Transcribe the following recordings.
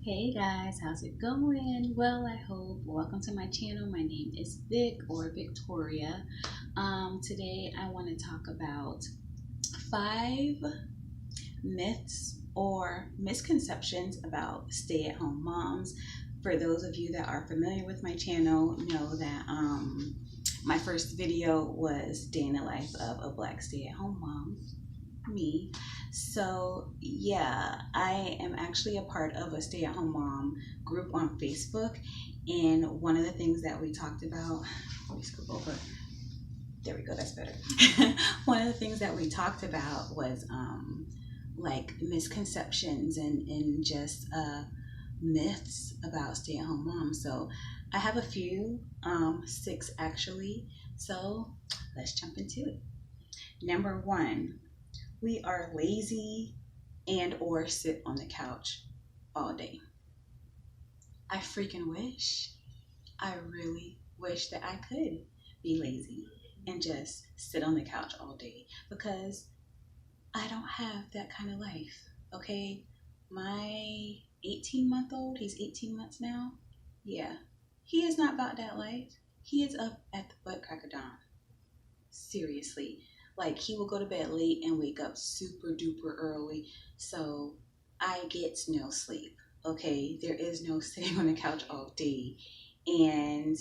Hey guys, how's it going? Well, I hope. Welcome to my channel. My name is Vic or Victoria. Today I want to talk about 5 myths or misconceptions about stay-at-home moms. For those of you that are familiar with my channel, know that my first video was day in the life of a black stay-at-home mom, me. So yeah, I am actually a part of a stay-at-home mom group on Facebook, and one of the things that we talked about, let me scoop over, there we go, that's better. One of the things that we talked about was like misconceptions and just myths about stay-at-home moms. So I have a few, 6 actually, so let's jump into it. Number 1, we are lazy and or sit on the couch all day. I freaking wish. I really wish that I could be lazy and just sit on the couch all day, because I don't have that kind of life. Okay, my 18-month-old, he's 18 months now. Yeah, he is not about that life. He is up at the butt crack of dawn. Seriously. Like, he will go to bed late and wake up super duper early. So I get no sleep. Okay, there is no sitting on the couch all day. And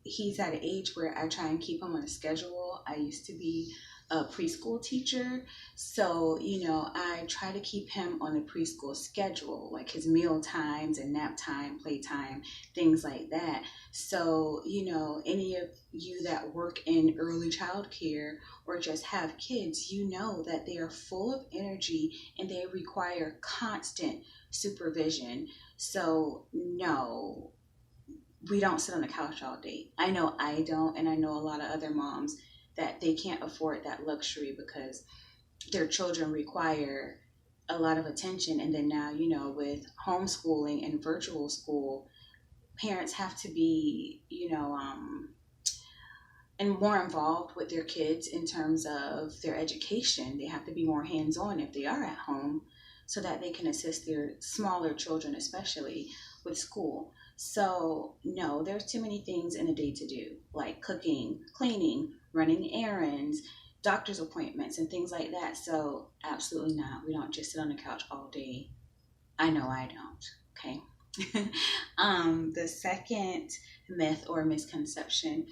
he's at an age where I try and keep him on a schedule. I used to be a preschool teacher, so I try to keep him on the preschool schedule, like his meal times and nap time, playtime, things like that. So any of you that work in early childcare or just have kids, that they are full of energy and they require constant supervision. So no, we don't sit on the couch all day. I know I don't, and I know a lot of other moms that they can't afford that luxury because their children require a lot of attention. And then now, with homeschooling and virtual school, parents have to be, and more involved with their kids in terms of their education. They have to be more hands-on if they are at home, so that they can assist their smaller children, especially with school. So no, there's too many things in a day to do, like cooking, cleaning, running errands, doctor's appointments, and things like that. So absolutely not. We don't just sit on the couch all day. I know I don't. Okay. The second myth or misconception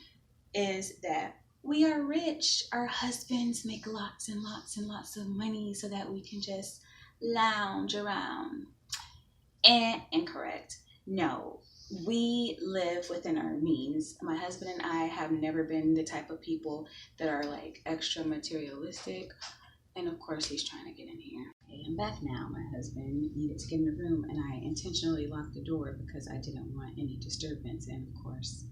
is that we are rich. Our husbands make lots and lots and lots of money so that we can just lounge around. And incorrect. No, we live within our means. My husband and I have never been the type of people that are like extra materialistic. And of course, he's trying to get in here. Okay, I'm back now. My husband needed to get in the room, and I intentionally locked the door because I didn't want any disturbance. And of course,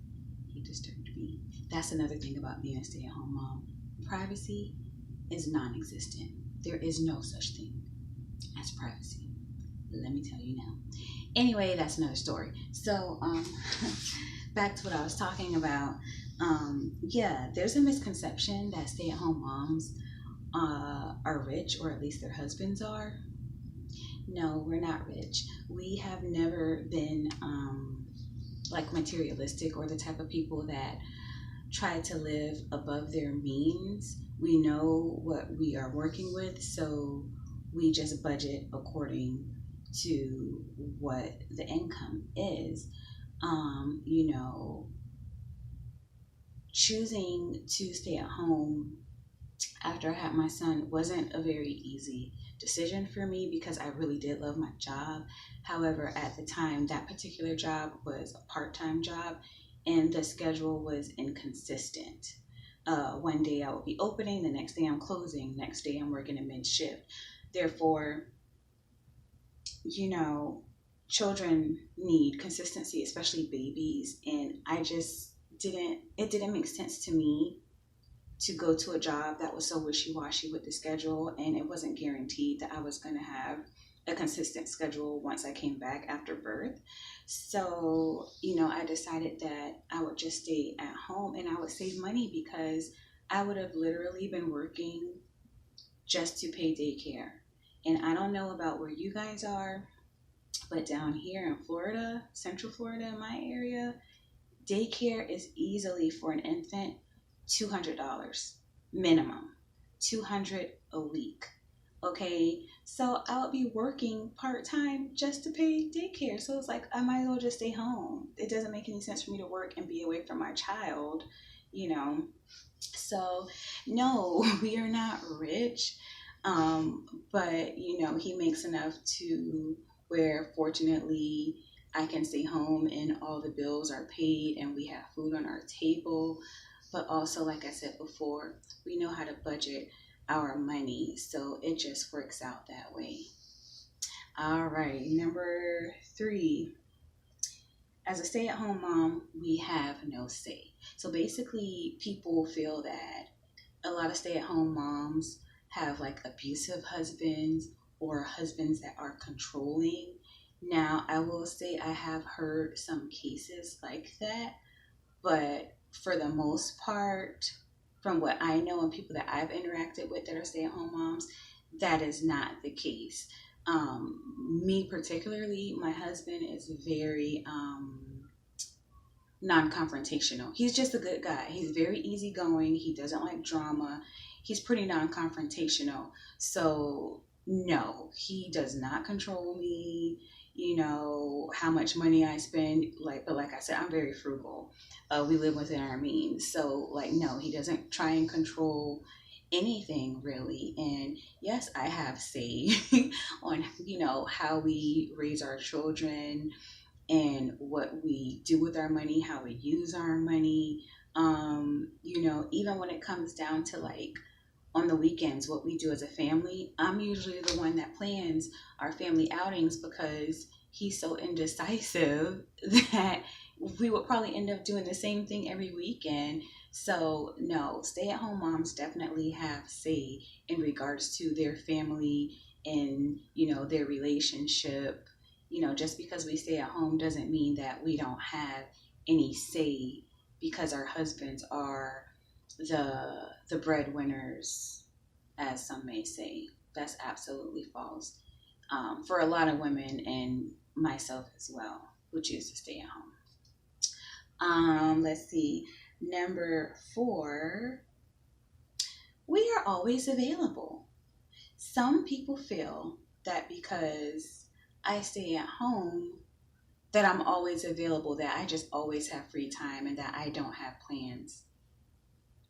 he disturbed me. That's another thing about being a stay-at-home mom. Privacy is non-existent. There is no such thing as privacy. Let me tell you now. Anyway, that's another story. So back to what I was talking about. Yeah, there's a misconception that stay-at-home moms are rich, or at least their husbands are. No, we're not rich. We have never been like materialistic or the type of people that try to live above their means. We know what we are working with, so we just budget according to what the income is. Choosing to stay at home after I had my son wasn't a very easy decision for me because I really did love my job. However, at the time, that particular job was a part-time job and the schedule was inconsistent. One day I would be opening, the next day I'm closing, next day I'm working a mid-shift. Therefore, children need consistency, especially babies. And it didn't make sense to me to go to a job that was so wishy-washy with the schedule, and it wasn't guaranteed that I was going to have a consistent schedule once I came back after birth. So, I decided that I would just stay at home and I would save money, because I would have literally been working just to pay daycare. And I don't know about where you guys are, But down here in Florida, Central Florida, in my area, daycare is easily for an infant $200 minimum, 200 a week. Okay, so I would be working part time just to pay daycare. So it's like I might as well just stay home. It doesn't make any sense for me to work and be away from my child, you know. So no, we are not rich, but he makes enough to where fortunately I can stay home and all the bills are paid and we have food on our table. But also, like I said before, we know how to budget our money, so it just works out that way. All right, number three. As a stay at home mom, we have no say. So basically, people feel that a lot of stay at home moms have like abusive husbands or husbands that are controlling. Now, I will say I have heard some cases like that, but for the most part, from what I know and people that I've interacted with that are stay at home moms, that is not the case. Me particularly, my husband is very non-confrontational. He's just a good guy. He's very easygoing. He doesn't like drama. He's pretty non-confrontational. So no, he does not control me. How much money I spend. But like I said, I'm very frugal. We live within our means. So like, no, he doesn't try and control anything really. And yes, I have say on how we raise our children and what we do with our money, how we use our money. Even when it comes down to like on the weekends, what we do as a family, I'm usually the one that plans our family outings because he's so indecisive that we would probably end up doing the same thing every weekend. So, no, stay at home moms definitely have say in regards to their family and, their relationship. Just because we stay at home doesn't mean that we don't have any say because our husbands are the breadwinners, as some may say. That's absolutely false. For a lot of women and myself as well, who choose to stay at home. Let's see. Number four, we are always available. Some people feel that because I stay at home, that I'm always available, that I just always have free time and that I don't have plans.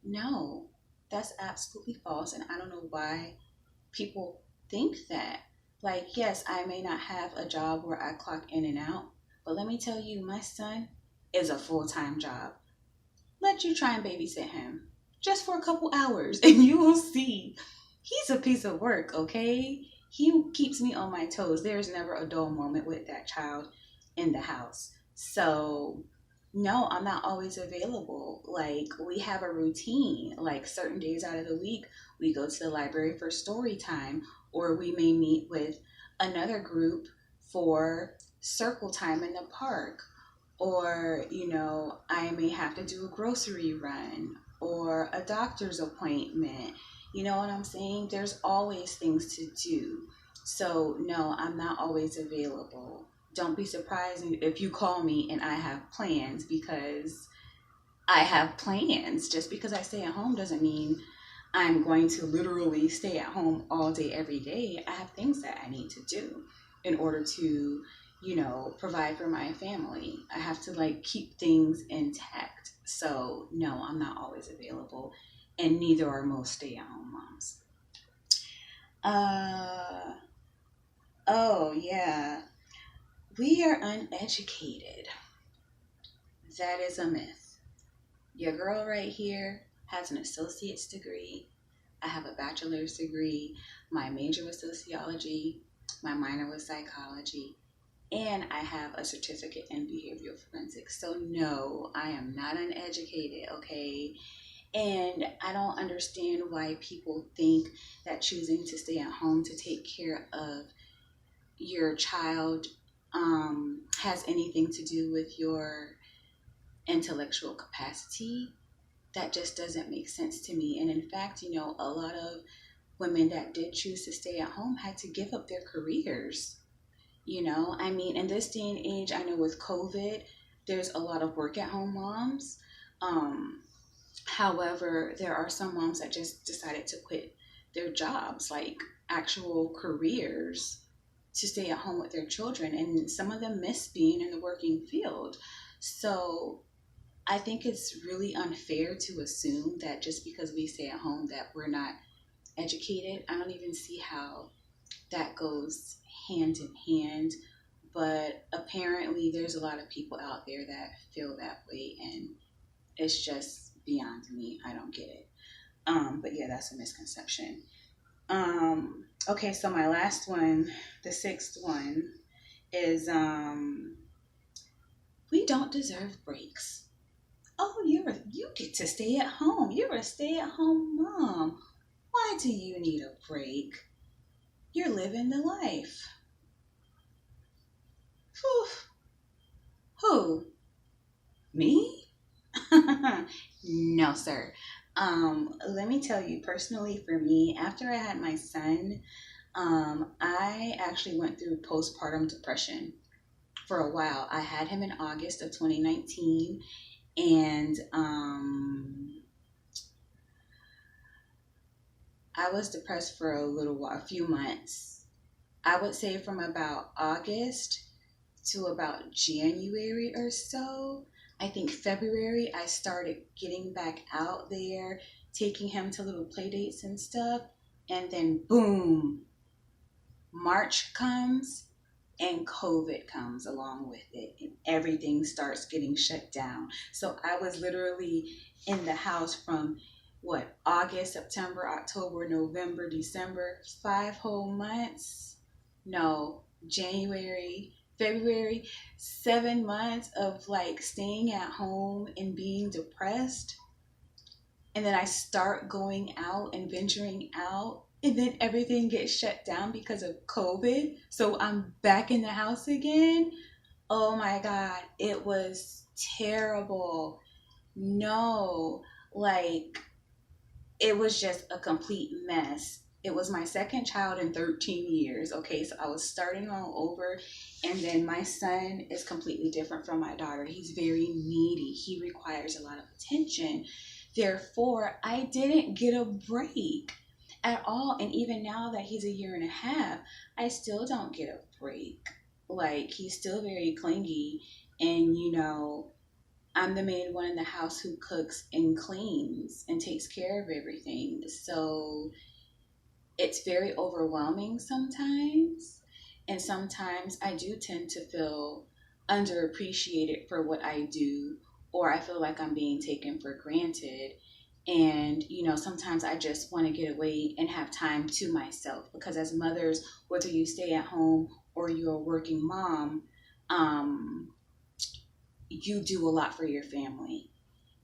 No, that's absolutely false. And I don't know why people think that. Like, yes, I may not have a job where I clock in and out, but let me tell you, my son is a full-time job. Let you try and babysit him just for a couple hours and you will see he's a piece of work, okay? He keeps me on my toes. There's never a dull moment with that child in the house. So, no, I'm not always available. Like, we have a routine. Like, certain days out of the week, we go to the library for story time, or we may meet with another group for circle time in the park, or I may have to do a grocery run or a doctor's appointment. You know what I'm saying? There's always things to do. So no, I'm not always available. Don't be surprised if you call me and I have plans, because I have plans. Just because I stay at home doesn't mean I'm going to literally stay at home all day, every day. I have things that I need to do in order to, provide for my family. I have to like keep things intact. So no, I'm not always available, and neither are most stay-at-home moms. Uh, oh yeah, we are uneducated. That is a myth. Your girl right here has an associate's degree. I have a bachelor's degree. My major was sociology. My minor was psychology. And I have a certificate in behavioral forensics. So no, I am not uneducated, okay? And I don't understand why people think that choosing to stay at home to take care of your child has anything to do with your intellectual capacity. That just doesn't make sense to me. And in fact, a lot of women that did choose to stay at home had to give up their careers. I mean, in this day and age, I know with COVID, there's a lot of work at home moms. Um, However, there are some moms that just decided to quit their jobs, like actual careers, to stay at home with their children. And some of them miss being in the working field. So I think it's really unfair to assume that just because we stay at home that we're not educated. I don't even see how that goes hand in hand. But apparently, there's a lot of people out there that feel that way, and it's just beyond me. I don't get it. But yeah, that's a misconception. Okay, so my last one, the sixth one, is we don't deserve breaks. Oh, you get to stay at home. You're a stay-at-home mom. Why do you need a break? You're living the life. Whew. Who? Me? No, sir. Let me tell you personally, for me, after I had my son, I actually went through postpartum depression for a while. I had him in August of 2019, and I was depressed for a little while, a few months. I would say from about August to about January or so. I think February, I started getting back out there, taking him to little play dates and stuff. And then, boom, March comes and COVID comes along with it, and everything starts getting shut down. So I was literally in the house from August, September, October, November, December, 5 whole months. No, January, February, 7 months of like staying at home and being depressed. And then I start going out and venturing out, and then everything gets shut down because of COVID. So I'm back in the house again. Oh my God, it was terrible. No, like it was just a complete mess. It was my second child in 13 years. Okay, so I was starting all over. And then my son is completely different from my daughter. He's very needy, he requires a lot of attention. Therefore, I didn't get a break at all. And even now that he's a year and a half, I still don't get a break. Like, he's still very clingy. And, I'm the main one in the house who cooks and cleans and takes care of everything. So it's very overwhelming sometimes. And sometimes I do tend to feel underappreciated for what I do, or I feel like I'm being taken for granted. And, sometimes I just want to get away and have time to myself, because as mothers, whether you stay at home or you're a working mom, you do a lot for your family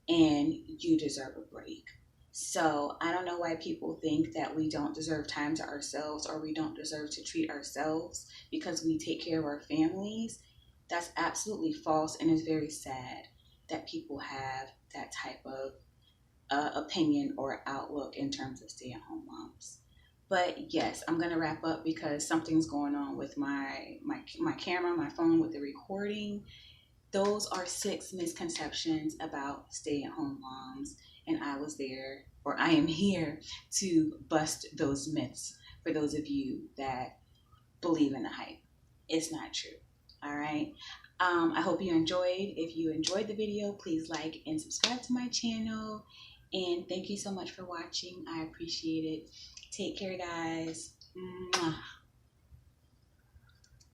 and you deserve a break. So I don't know why people think that we don't deserve time to ourselves, or we don't deserve to treat ourselves because we take care of our families. That's absolutely false, and it's very sad that people have that type of opinion or outlook in terms of stay-at-home moms. But yes, I'm gonna wrap up because something's going on with my camera, my phone with the recording. Those are 6 misconceptions about stay-at-home moms, and I was there, or I am here, to bust those myths for those of you that believe in the hype. It's not true. All right. I hope you enjoyed. If you enjoyed the video, please like and subscribe to my channel. And thank you so much for watching. I appreciate it. Take care, guys. Mwah.